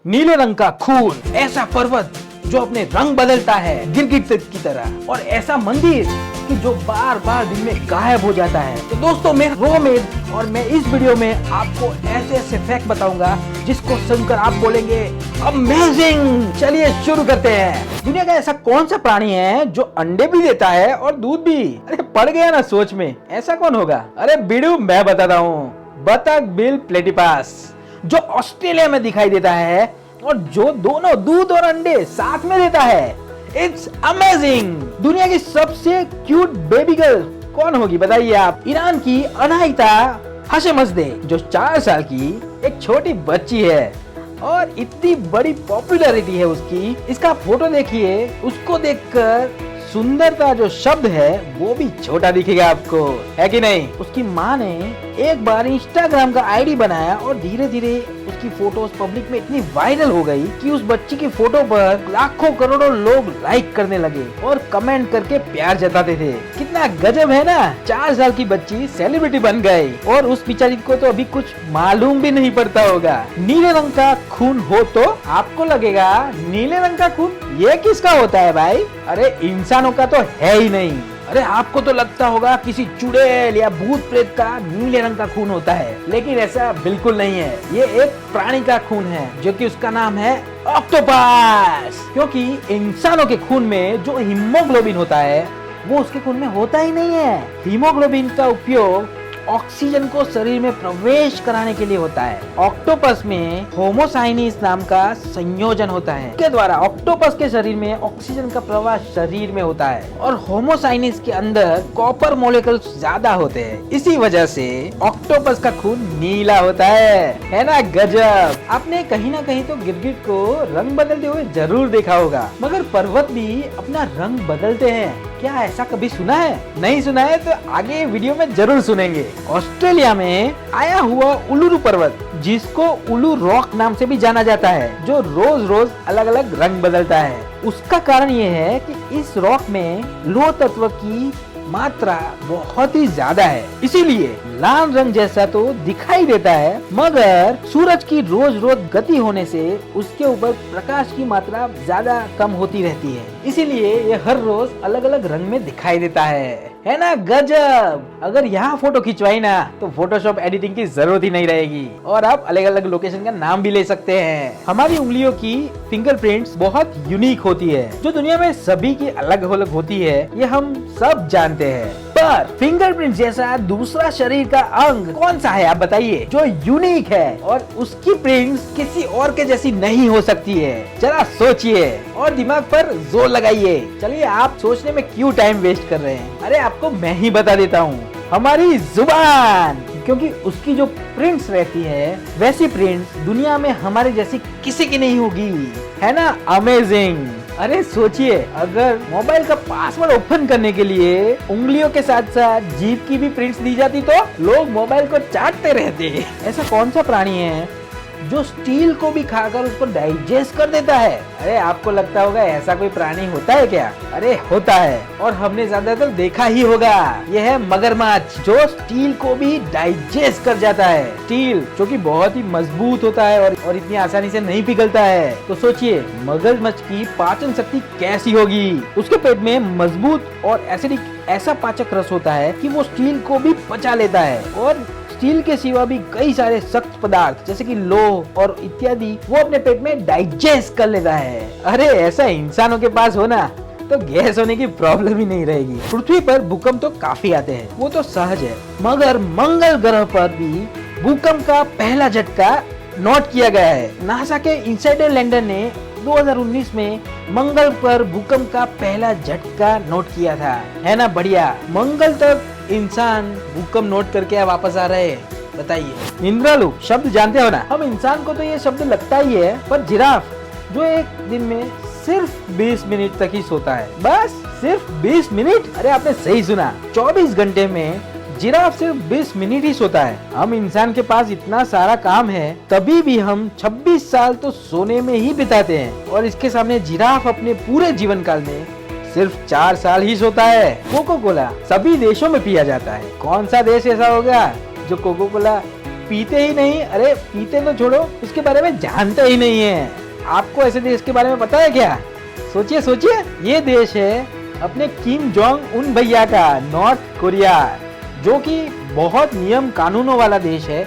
नीले रंग का खून, ऐसा पर्वत जो अपने रंग बदलता है गिरगिट की तरह, और ऐसा मंदिर कि जो बार बार दिन में गायब हो जाता है। तो दोस्तों, मैं रोमेद और मैं इस वीडियो में आपको ऐसे ऐसे फैक्ट बताऊंगा जिसको सुनकर आप बोलेंगे अमेजिंग। चलिए शुरू करते हैं। दुनिया का ऐसा कौन सा प्राणी है जो अंडे भी देता है और दूध भी? अरे पड़ गया ना सोच में, ऐसा कौन होगा? अरे बिडू, मैं बताता हूँ। बतख बिल प्लेटिपस, जो ऑस्ट्रेलिया में दिखाई देता है और जो दोनों दूध और अंडे साथ में देता है। It's amazing. दुनिया की सबसे क्यूट बेबी गर्ल कौन होगी बताइए आप? ईरान की अनाहिता हाशेमज़दे, जो 4 साल की एक छोटी बच्ची है और इतनी बड़ी पॉपुलैरिटी है उसकी। इसका फोटो देखिए, उसको देखकर सुंदरता जो शब्द है वो भी छोटा दिखेगा आपको, है कि नहीं? उसकी माँ ने एक बार इंस्टाग्राम का आईडी बनाया और धीरे धीरे उसकी फोटोज पब्लिक में इतनी वायरल हो गई कि उस बच्ची की फोटो पर लाखों करोड़ों लोग लाइक करने लगे और कमेंट करके प्यार जताते थे। कितना गजब है ना, 4 साल की बच्ची सेलिब्रिटी बन गई और उस बेचारी को तो अभी कुछ मालूम भी नहीं पड़ता होगा। नीले रंग का खून हो तो आपको लगेगा नीले रंग का खून ये किसका होता है भाई? अरे इंसानों का तो है ही नहीं। अरे आपको तो लगता होगा किसी चुड़ैल या भूत प्रेत का नीले रंग का खून होता है, लेकिन ऐसा बिल्कुल नहीं है। ये एक प्राणी का खून है जो कि उसका नाम है ऑक्टोपस। क्योंकि इंसानों के खून में जो हीमोग्लोबिन होता है वो उसके खून में होता ही नहीं है। हीमोग्लोबिन का उपयोग ऑक्सीजन को शरीर में प्रवेश कराने के लिए होता है। ऑक्टोपस में होमोसाइनिस नाम का संयोजन होता है, के द्वारा ऑक्टोपस के शरीर में ऑक्सीजन का प्रवाह शरीर में होता है और होमोसाइनिस के अंदर कॉपर ज्यादा होते हैं। इसी वजह से ऑक्टोपस का खून नीला होता है ना? गजब। आपने कहीं ना कहीं तो गिरगिट को रंग बदलते हुए जरूर देखा होगा, मगर पर्वत भी अपना रंग बदलते हैं। क्या ऐसा कभी सुना है? नहीं सुना है तो आगे वीडियो में जरूर सुनेंगे। ऑस्ट्रेलिया में आया हुआ उलुरु पर्वत, जिसको उलू रॉक नाम से भी जाना जाता है, जो रोज रोज अलग अलग रंग बदलता है। उसका कारण ये है कि इस रॉक में लोह तत्व की मात्रा बहुत ही ज्यादा है, इसीलिए लाल रंग जैसा तो दिखाई देता है, मगर सूरज की रोज रोज गति होने से उसके ऊपर प्रकाश की मात्रा ज्यादा कम होती रहती है, इसीलिए ये हर रोज अलग अलग रंग में दिखाई देता है ना? गजब। अगर यहाँ फोटो खिंचवाई ना तो फोटोशॉप एडिटिंग की जरूरत ही नहीं रहेगी और आप अलग अलग लोकेशन का नाम भी ले सकते हैं। हमारी उंगलियों की फिंगरप्रिंट्स बहुत यूनिक होती है, जो दुनिया में सभी की अलग अलग होती है, ये हम सब जानते हैं। पर फिंगरप्रिंट जैसा दूसरा शरीर का अंग कौन सा है आप बताइए, जो यूनिक है और उसकी प्रिंट्स किसी और के जैसी नहीं हो सकती है? जरा सोचिए और दिमाग पर जोर लगाइए। चलिए, आप सोचने में क्यों टाइम वेस्ट कर रहे हैं? अरे आपको मैं ही बता देता हूँ, हमारी जुबान। क्योंकि उसकी जो प्रिंट्स रहती है वैसी प्रिंट्स दुनिया में हमारे जैसी किसी की नहीं होगी, है ना? अमेजिंग। अरे सोचिए, अगर मोबाइल का पासवर्ड ओपन करने के लिए उंगलियों के साथ साथ जीभ की भी प्रिंट्स दी जाती तो लोग मोबाइल को चाटते रहते। ऐसा कौन सा प्राणी है जो स्टील को भी खाकर उसको डाइजेस्ट कर देता है? अरे आपको लगता होगा ऐसा कोई प्राणी होता है क्या? अरे होता है, और हमने ज्यादातर देखा ही होगा। यह है मगरमच्छ, जो स्टील को भी डाइजेस्ट कर जाता है। स्टील जो कि बहुत ही मजबूत होता है और इतनी आसानी से नहीं पिघलता है। तो सोचिए मगरमच्छ की पाचन शक्ति कैसी होगी। उसके पेट में मजबूत और एसिडिक ऐसा पाचक रस होता है कि वो स्टील को भी पचा लेता है, और स्टील के सिवा भी कई सारे सख्त पदार्थ जैसे कि लोह और इत्यादि वो अपने पेट में डाइजेस्ट कर लेता है। अरे ऐसा इंसानों के पास हो ना तो गैस होने की प्रॉब्लम ही नहीं रहेगी। पृथ्वी पर भूकंप तो काफी आते हैं, वो तो सहज है, मगर मंगल ग्रह पर भी भूकंप का पहला झटका नोट किया गया है। नासा के इनसाइडर लैंडर ने 2019 में मंगल पर भूकंप का पहला झटका नोट किया था, है ना? बढ़िया। मंगल तक इंसान भूकंप नोट करके वापस आ रहे हैं, बताइए। निंद्रालु शब्द जानते हो ना? हम इंसान को तो ये शब्द लगता ही है, पर जिराफ जो एक दिन में सिर्फ 20 मिनट तक ही सोता है, बस सिर्फ 20 मिनट। अरे आपने सही सुना, 24 घंटे में जिराफ सिर्फ 20 मिनट ही सोता है। हम इंसान के पास इतना सारा काम है, तभी भी हम 26 साल तो सोने में ही बिताते हैं, और इसके सामने जिराफ अपने पूरे जीवन काल में सिर्फ 4 साल ही सोता है। कोको कोला सभी देशों में पिया जाता है। कौन सा देश ऐसा होगा जो कोको कोला पीते ही नहीं, अरे पीते तो छोड़ो, इसके बारे में जानते ही नहीं है। आपको ऐसे देश के बारे में पता है क्या? सोचिए सोचिए, ये देश है अपने किम जोंग उन भैया का, नॉर्थ कोरिया, जो कि बहुत नियम कानूनों वाला देश है,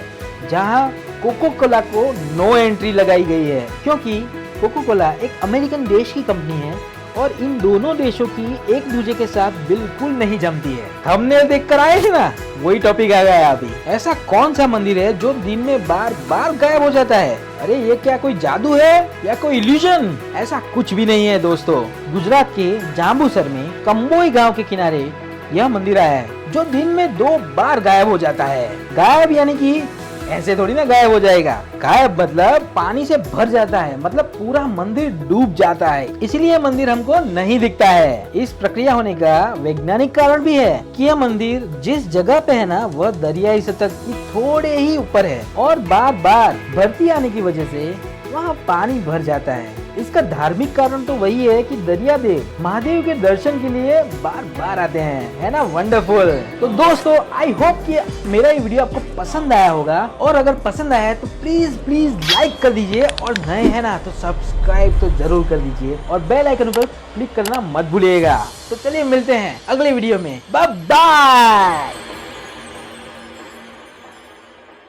जहां कोको कोला को नो एंट्री लगाई गई है, क्योंकि कोको कोला एक अमेरिकन देश की कंपनी है और इन दोनों देशों की एक दूसरे के साथ बिल्कुल नहीं जमती है। थंबनेल देखकर आए थे ना, वही टॉपिक आ गया अभी। ऐसा कौन सा मंदिर है जो दिन में बार बार गायब हो जाता है? अरे ये क्या कोई जादू है या कोई इल्यूजन? ऐसा कुछ भी नहीं है दोस्तों। गुजरात के जांबूसर में कंबोई गांव के किनारे यह मंदिर आया है, जो दिन में 2 बार गायब हो जाता है। गायब यानी कि ऐसे थोड़ी ना गायब हो जाएगा, गायब मतलब पानी से भर जाता है, मतलब पूरा मंदिर डूब जाता है, इसलिए मंदिर हमको नहीं दिखता है। इस प्रक्रिया होने का वैज्ञानिक कारण भी है कि यह मंदिर जिस जगह पे है ना, वह दरियाई सतह की थोड़े ही ऊपर है और बार बार भरती आने की वजह से वहाँ पानी भर जाता है। इसका धार्मिक कारण तो वही है कि दरिया देव महादेव के दर्शन के लिए बार बार आते हैं, है ना वंडरफुल। तो दोस्तों, आई होप कि मेरा ये वीडियो आपको पसंद आया होगा, और अगर पसंद आया है तो प्लीज प्लीज लाइक कर दीजिए, और नए हैं ना तो सब्सक्राइब तो जरूर कर दीजिए, और बेल आइकन पर क्लिक करना मत भूलिएगा। तो चलिए मिलते हैं अगले वीडियो में, बाय बाय।